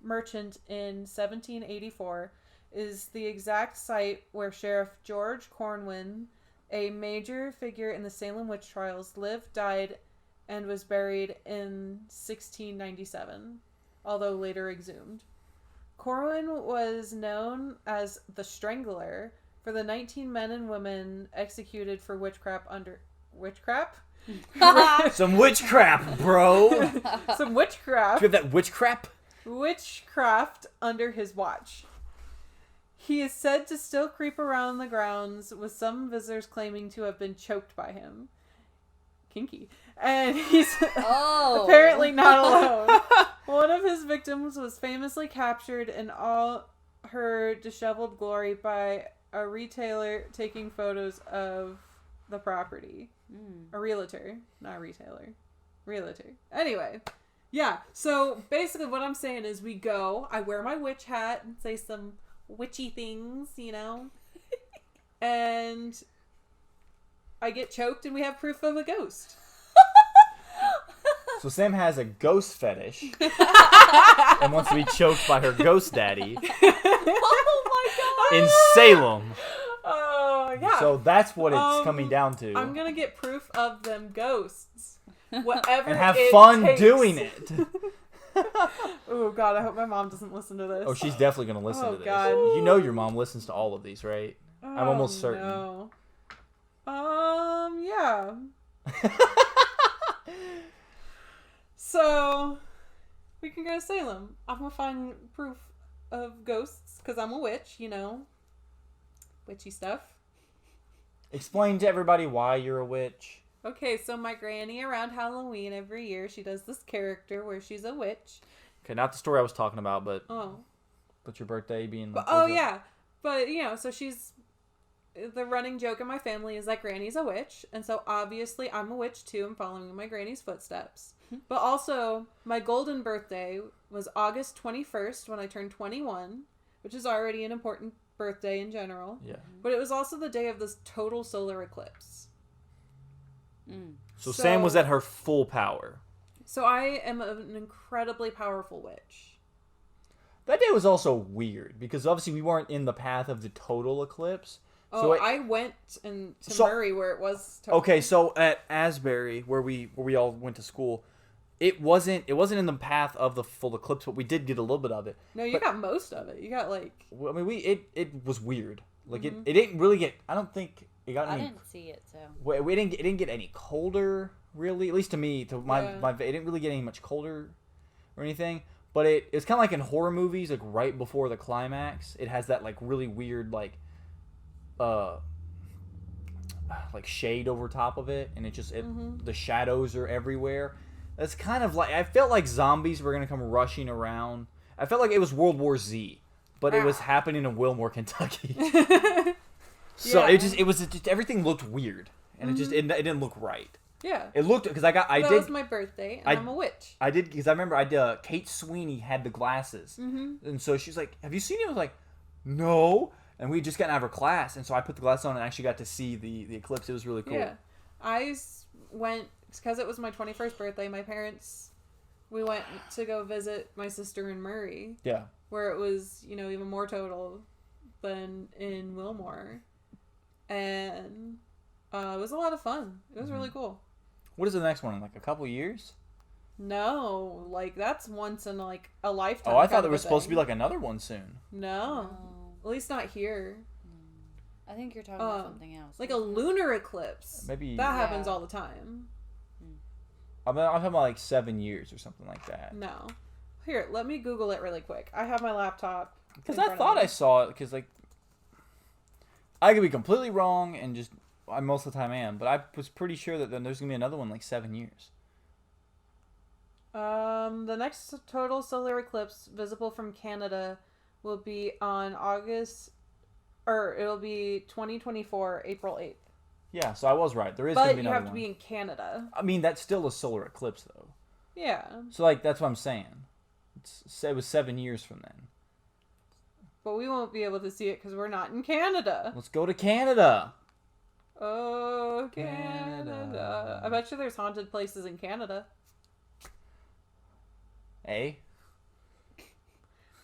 merchant in 1784 is the exact site where Sheriff George Cornwin, a major figure in the Salem witch trials, lived, died, and was buried in 1697, although later exhumed. Corwin was known as the Strangler for the 19 men and women executed for witchcraft under... Witchcraft? Some witchcraft, bro. Some witchcraft. Do you have that witchcraft? Witchcraft under his watch. He is said to still creep around the grounds, with some visitors claiming to have been choked by him. Kinky. And he's apparently not alone. One of his victims was famously captured in all her disheveled glory by a retailer taking photos of the property. A realtor, not a retailer. Realtor. Anyway, yeah, so basically what I'm saying is we go, I wear my witch hat and say some witchy things, and I get choked and we have proof of a ghost. So Sam has a ghost fetish and wants to be choked by her ghost daddy Oh my god! in Salem. Oh, yeah. So that's what it's coming down to. I'm gonna get proof of them ghosts. Whatever And have it fun takes. doing it. Oh, God, I hope my mom doesn't listen to this. Oh, she's definitely going to listen to this. God. You know your mom listens to all of these, right? I'm almost certain. No. Yeah. So, we can go to Salem. I'm gonna find proof of ghosts, because I'm a witch, Witchy stuff. Explain to everybody why you're a witch. Okay, so my granny around Halloween every year, she does this character where she's a witch. Okay, not the story I was talking about, but Oh. but your birthday being... But, oh, yeah. But, so she's... The running joke in my family is that Granny's a witch, and so obviously I'm a witch too. I'm following in my Granny's footsteps. But also, my golden birthday was August 21st when I turned 21, which is already an important birthday in general. Yeah. But it was also the day of this total solar eclipse. So Sam was at her full power. So I am an incredibly powerful witch. That day was also weird, because obviously we weren't in the path of the total eclipse. Oh, So I went to Murray where it was total. Okay, so at Asbury, where we all went to school, it wasn't in the path of the full eclipse, but we did get a little bit of it. No, you got most of it. You got like... I mean, it was weird. Like it didn't really get. I don't think it got I any. didn't see it, so. It didn't get any colder, really. At least to me, Yeah. it didn't really get any much colder or anything. But it's kind of like in horror movies, like right before the climax, it has that like really weird like shade over top of it, and the shadows are everywhere. That's kind of like I felt like zombies were gonna come rushing around. I felt like it was World War Z, but it was happening in Wilmore, Kentucky. So Yeah. it was just everything looked weird, and it didn't look right. Yeah. It looked because That was my birthday, and I'm a witch. I did because I remember Kate Sweeney had the glasses, and so she's like, "Have you seen it?" I was like, "No," and we just got out of her class, and so I put the glasses on and actually got to see the eclipse. It was really cool. Yeah. Went because it was my 21st birthday. We went to go visit my sister in Murray, Yeah. where it was, even more total than in Wilmore. And it was a lot of fun. It was really cool. What is the next one in like a couple years? No, that's once in a lifetime. Oh, I kind thought of there a was supposed to be thing. like another one soon. No, Oh. at least not here. I think you're talking about something else. Like a lunar eclipse. Maybe- that Yeah. happens all the time. I'm talking about like 7 years or something like that. No, here, let me Google it really quick. I have my laptop. Because in I front of thought me. I saw it. Because like I could be completely wrong, and just I most of the time am, but I was pretty sure that then there's gonna be another one like 7 years. The next total solar eclipse visible from Canada will be on it'll be 2024, April 8th. Yeah, so I was right. There is gonna But be you another have to one. be in Canada. I mean, that's still a solar eclipse though. Yeah, So like that's what I'm saying. It was 7 years from then. but we won't be able to see it because we're not in Canada. Let's go to Canada. Oh, Canada. Canada. I bet you there's haunted places in Canada. Hey.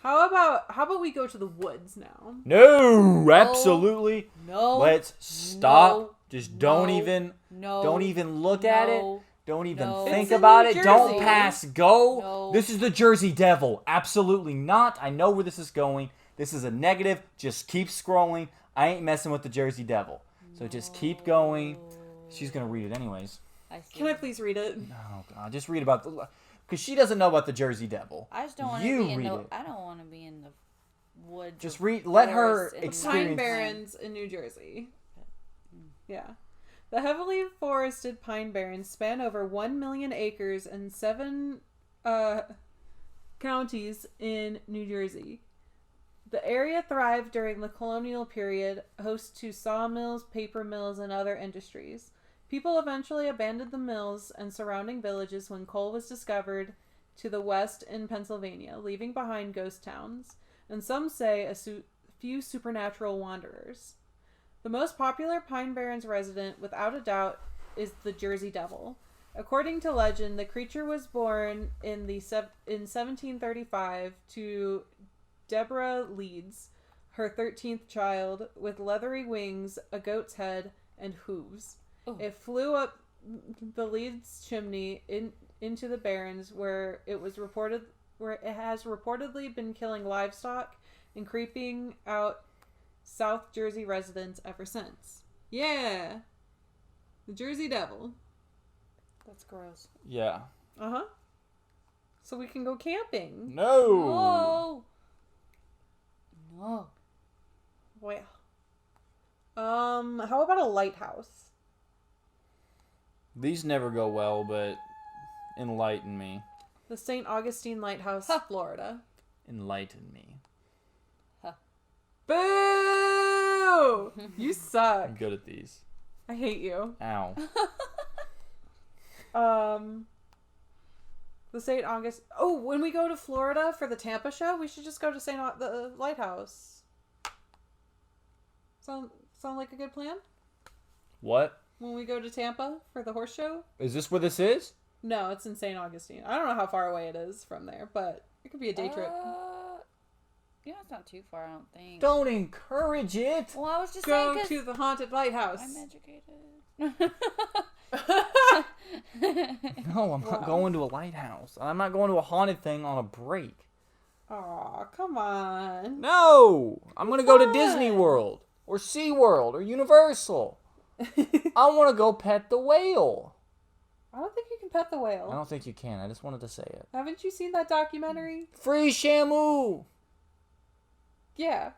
How about we go to the woods now? No, absolutely. No. Let's stop. No, Just don't no, even No. don't even look at it. No. Don't even No. think It's in about New it. Don't Jersey. pass go. No. This is the Jersey Devil. Absolutely not. I know where this is going. This is a negative. Just keep scrolling. I ain't messing with the Jersey Devil. So just keep going. She's going to read it anyways. I see. Can I please read it? Oh, God. Just read about the... Because she doesn't know about the Jersey Devil. I just don't want to You be in read the. it. I don't want to be in the woods. Just or read... Let her forests in Pine experience... Barrens in New Jersey. Yeah. The heavily forested Pine Barrens span over 1 million acres and 7 counties in New Jersey. The area thrived during the colonial period, host to sawmills, paper mills, and other industries. People eventually abandoned the mills and surrounding villages when coal was discovered to the west in Pennsylvania, leaving behind ghost towns, and some say few supernatural wanderers. The most popular Pine Barrens resident, without a doubt, is the Jersey Devil. According to legend, the creature was born in 1735 to Deborah Leeds, her 13th child, with leathery wings, a goat's head, and hooves. Oh. It flew up the Leeds chimney into the Barrens, where it has reportedly been killing livestock and creeping out South Jersey residents ever since. Yeah. The Jersey Devil. That's gross. Yeah. Uh-huh. So we can go camping. No. No. Well. How about a lighthouse? These never go well, but enlighten me. The St. Augustine Lighthouse, Florida. Enlighten me. Boo! You suck. I'm good at these. I hate you. Ow. The St. August. Oh, when we go to Florida for the Tampa show, we should just go to the Lighthouse. Sound like a good plan? What? When we go to Tampa for the horse show? Is this where this is? No, it's in St. Augustine. I don't know how far away it is from there, but it could be a day trip. Yeah, it's not too far, I don't think. Don't encourage it. Well, I was just Go saying to the haunted lighthouse. I'm educated. No, I'm not going to a lighthouse. I'm not going to a haunted thing on a break. Aw, come on. No! I'm going to go to Disney Fun. World or SeaWorld or Universal. I want to go pet the whale. I don't think you can pet the whale. I don't think you can. I just wanted to say it. Haven't you seen that documentary? Free Shamu! Yeah.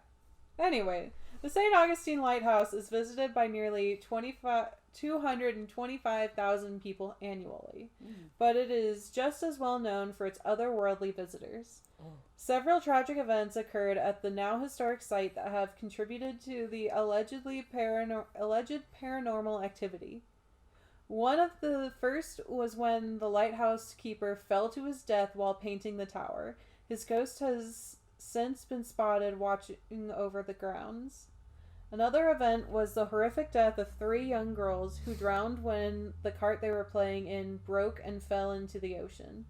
Anyway, the St. Augustine Lighthouse is visited by nearly 225,000 people annually, but it is just as well known for its otherworldly visitors. Several tragic events occurred at the now historic site that have contributed to the alleged paranormal activity. One of the first was when the lighthouse keeper fell to his death while painting the tower. His ghost has since been spotted watching over the grounds. Another event was the horrific death of 3 young girls who drowned when the cart they were playing in broke and fell into the ocean.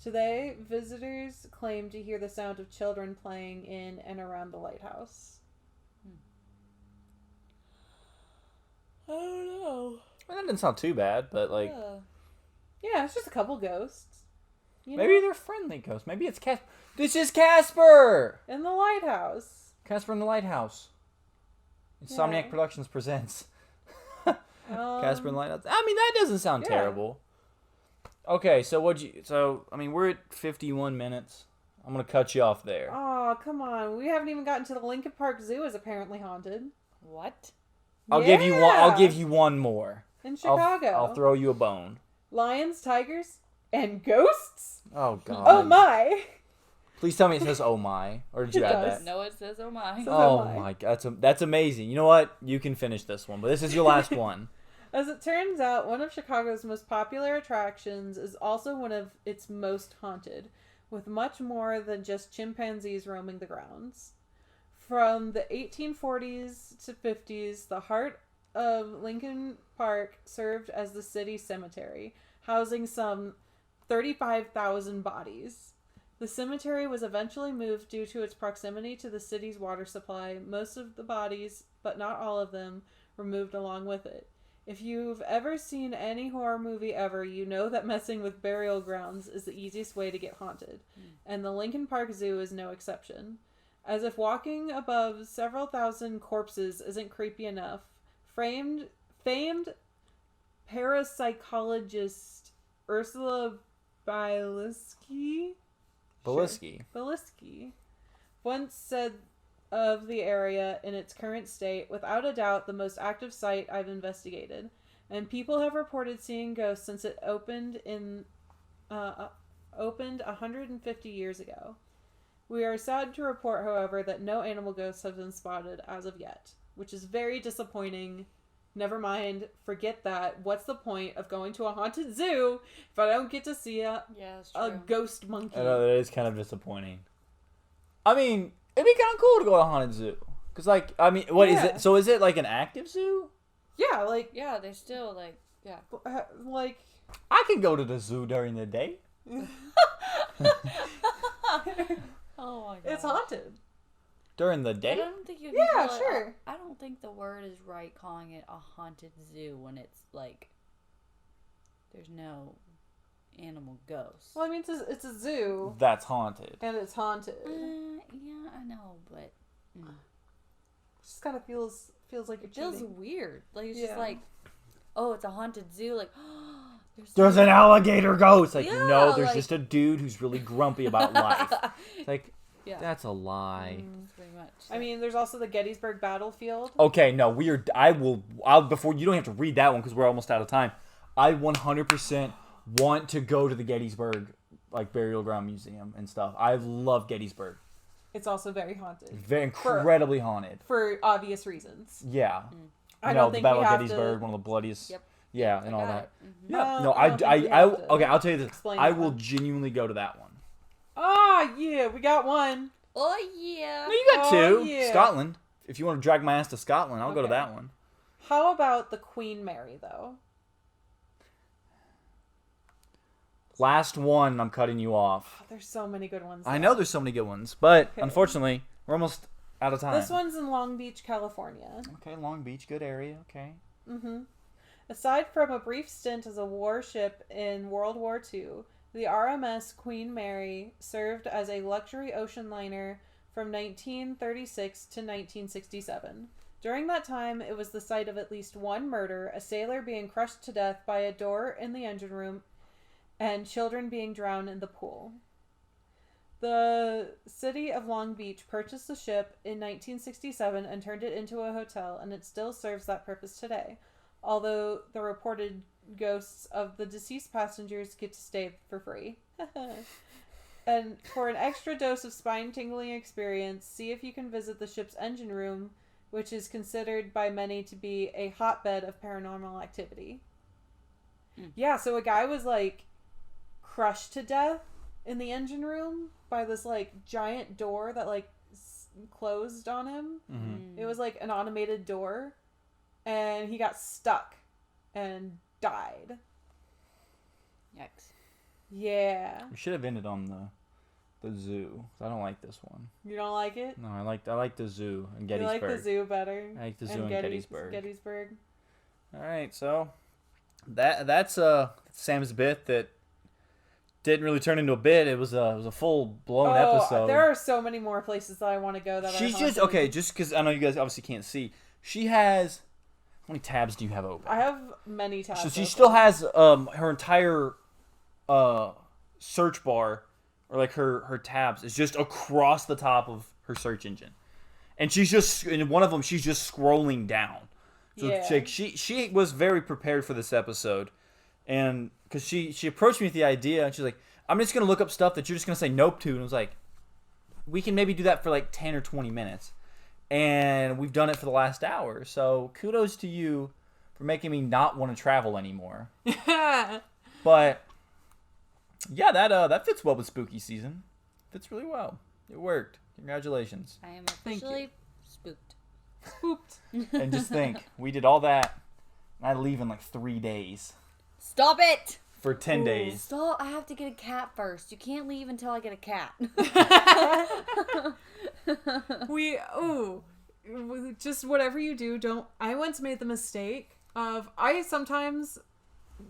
Today, visitors claim to hear the sound of children playing in and around the lighthouse. I don't know. Well, that didn't sound too bad, but like... Yeah, it's just a couple ghosts. Maybe they're friendly ghosts. Maybe it's Casper. This is Casper! In the lighthouse. Casper in the Lighthouse. Insomniac Productions presents Casper in the Lighthouse. I mean, that doesn't sound terrible. Okay, so we're at 51 minutes. I'm gonna cut you off there. Oh, come on. We haven't even gotten to the Lincoln Park Zoo is apparently haunted. What? I'll give you one. I'll give you one more. In Chicago. I'll throw you a bone. Lions, tigers, and ghosts? Oh God. Oh my. Please tell me it says "oh my," or did you add that? No, it says "oh my." Oh my God, that's amazing. You know what? You can finish this one, but this is your last one. As it turns out, one of Chicago's most popular attractions is also one of its most haunted, with much more than just chimpanzees roaming the grounds. From the 1840s to 50s, the heart of Lincoln Park served as the city cemetery, housing some 35,000 bodies. The cemetery was eventually moved due to its proximity to the city's water supply. Most of the bodies, but not all of them, were moved along with it. If you've ever seen any horror movie ever, you know that messing with burial grounds is the easiest way to get haunted, and the Lincoln Park Zoo is no exception. As if walking above several thousand corpses isn't creepy enough, famed parapsychologist Ursula Bielsky once said of the area in its current state, "Without a doubt the most active site I've investigated, and people have reported seeing ghosts since it opened 150 years ago. We are sad to report, however, that no animal ghosts have been spotted as of yet," which is very disappointing. Never mind, forget that. What's the point of going to a haunted zoo if I don't get to see a ghost monkey? I know, that is kind of disappointing. I mean, it'd be kind of cool to go to a haunted zoo. Because, like, I mean, what is it? So is it like an active zoo? Yeah, like... Yeah, they still, like, yeah. Like... I can go to the zoo during the day. Oh my God. It's haunted. During the day? I don't think you Yeah, call sure. it, I don't think the word is right calling it a haunted zoo when it's like there's no animal ghosts. Well, I mean, it's a zoo. That's haunted. And it's haunted. Yeah, I know, but It just kind of feels like it feels cheating. weird. Like it's just like, oh, it's a haunted zoo. Like, there's an alligator ghost. Like, Yeah, no, there's like- just a dude who's really grumpy about life. It's like, yeah, that's a lie. pretty much. I mean, there's also the Gettysburg Battlefield. Okay, no, I'll before you don't have to read that one because we're almost out of time. I 100% want to go to the Gettysburg like burial ground museum and stuff. I love Gettysburg. It's also very haunted. Very incredibly haunted. For obvious reasons. Yeah. I know, don't the think Battle we of have Gettysburg, to... one of the bloodiest. Yep. Yeah, and all got that. it. Yeah. No, No, I don't think we have to okay, I'll tell you this. explain I that will one. genuinely go to that one. Ah, yeah, we got one. Oh yeah. No, you got Oh, two. yeah. Scotland. If you want to drag my ass to Scotland, I'll go to Okay. that one. How about the Queen Mary, though? Last one, I'm cutting you off. Oh, there's so many good ones. I though. know there's so many good ones, but Okay. unfortunately, we're almost out of time. This one's in Long Beach, California. Okay, Long Beach, good area. Okay. Mm-hmm. Aside from a brief stint as a warship in World War II, the RMS Queen Mary served as a luxury ocean liner from 1936 to 1967. During that time, it was the site of at least one murder, a sailor being crushed to death by a door in the engine room, and children being drowned in the pool. The city of Long Beach purchased the ship in 1967 and turned it into a hotel, and it still serves that purpose today, although the reported ghosts of the deceased passengers get to stay for free. And for an extra dose of spine-tingling experience, see if you can visit the ship's engine room, which is considered by many to be a hotbed of paranormal activity. Yeah, so a guy was, like, crushed to death in the engine room by this, like, giant door that, like, closed on him. Mm-hmm. It was, like, an automated door, and he got stuck and died. Yikes. Yeah. We should have ended on the zoo. I don't like this one. You don't like it? No, I like the zoo and Gettysburg. You like the zoo better? I like the zoo and Gettysburg. Gettysburg. All right, so that's Sam's bit that didn't really turn into a bit. It was a full blown episode. There are so many more places that I want to go. That She's are just haunted. okay. Just because I know you guys obviously can't see, she has how many tabs do you have open? I have many tabs. So she open. still has her entire search bar, or like her tabs is just across the top of her search engine, and she's just in one of them. She's just scrolling down. So Yeah. it's like she was very prepared for this episode, and because she approached me with the idea, and she's like, "I'm just gonna look up stuff that you're just gonna say nope to," and I was like, "We can maybe do that for like 10 or 20 minutes," and we've done it for the last hour. So kudos to you for making me not want to travel anymore. But yeah, that fits well with spooky season. Fits really well. It worked. Congratulations. I am Thank you. officially spooked. Spooked. And just think, we did all that, and I leave in like 3 days. Stop it! For 10 days. Stop! I have to get a cat first. You can't leave until I get a cat. Just whatever you do, don't. I once made the mistake of, I sometimes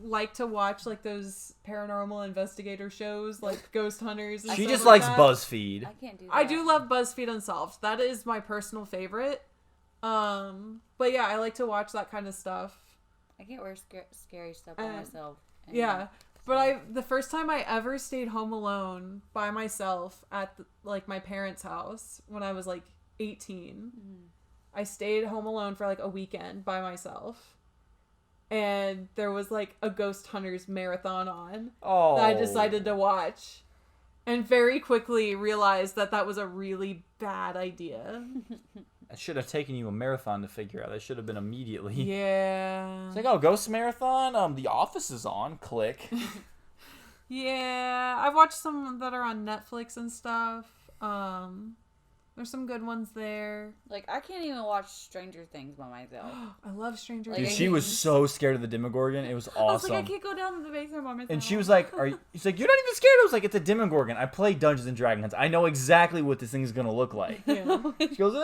like to watch like those paranormal investigator shows, like Ghost Hunters. And She stuff just like likes that. BuzzFeed. I can't do that. I do love BuzzFeed Unsolved. That is my personal favorite. But yeah, I like to watch that kind of stuff. I can't wear scary stuff on myself. Yeah. But the first time I ever stayed home alone by myself at like my parents' house when I was like 18, I stayed home alone for like a weekend by myself, and there was like a Ghost Hunters marathon on that I decided to watch, and very quickly realized that was a really bad idea. I should have taken you a marathon to figure out. That should have been immediately. Yeah. It's like, oh, Ghost Marathon. The Office is on. Click. Yeah, I've watched some that are on Netflix and stuff. There's some good ones there. Like, I can't even watch Stranger Things by myself. I love Stranger Like, Dude, Things. she was so scared of the Demogorgon. It was awesome. I was like, I can't go down to the basement by myself. And she was like, he's like, you're not even scared? I was like, it's a Demogorgon. I play Dungeons and Dragons. I know exactly what this thing is going to look like. Yeah. She goes,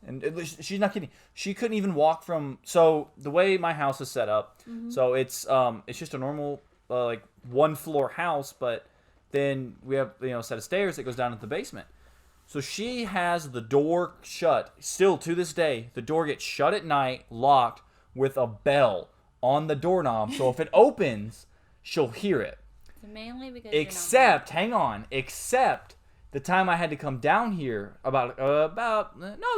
and she's not kidding. She couldn't even walk from, so the way my house is set up, so it's just a normal, like, one floor house, but then we have, a set of stairs that goes down into the basement. So she has the door shut. Still to this day, the door gets shut at night, locked, with a bell on the doorknob. So if it opens, she'll hear it. It's mainly because Except the time I had to come down here it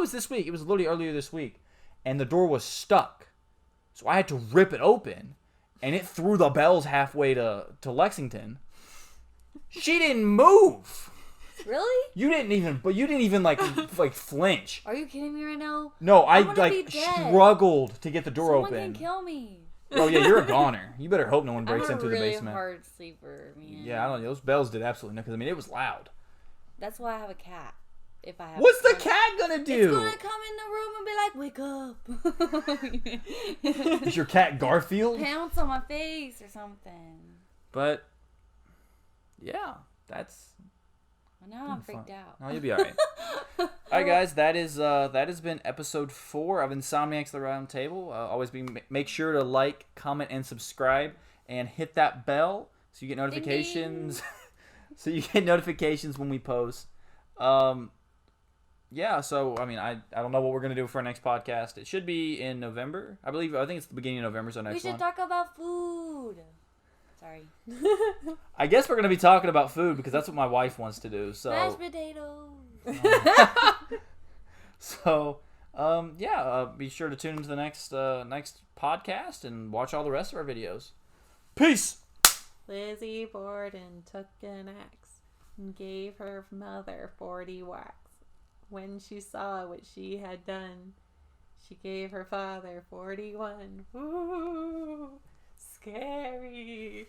was this week. It was literally earlier this week. And the door was stuck. So I had to rip it open. And it threw the bells halfway to Lexington. She didn't move. Really? You didn't even like flinch. Are you kidding me right now? No, I I'm gonna be like dead. struggled to get the door Someone open. can kill me. Oh yeah, you're a goner. You better hope no one breaks I'm into a really the basement. hard sleeper, man. Yeah, I don't know. Those bells did absolutely nothing. I mean, it was loud. That's why I have a cat. If I have What's a the cat gonna do? It's gonna come in the room and be like, wake up. Is your cat Garfield? Pounce on my face or something. But yeah, that's. Now I'm freaked out. No, you'll be all right. All right, guys, that has been episode 4 of Insomniacs: The Round Table. Make sure to like, comment, and subscribe, and hit that bell so you get notifications. So you get notifications when we post. yeah, so I mean, I don't know what we're gonna do for our next podcast. It should be in November, I believe. I think it's the beginning of November. So next We should one. talk about food. Sorry. I guess we're gonna be talking about food because that's what my wife wants to do. So Mashed potatoes. So, be sure to tune into the next podcast and watch all the rest of our videos. Peace! Lizzie Borden took an axe and gave her mother 40 whacks. When she saw what she had done, she gave her father 41. Ooh, scary.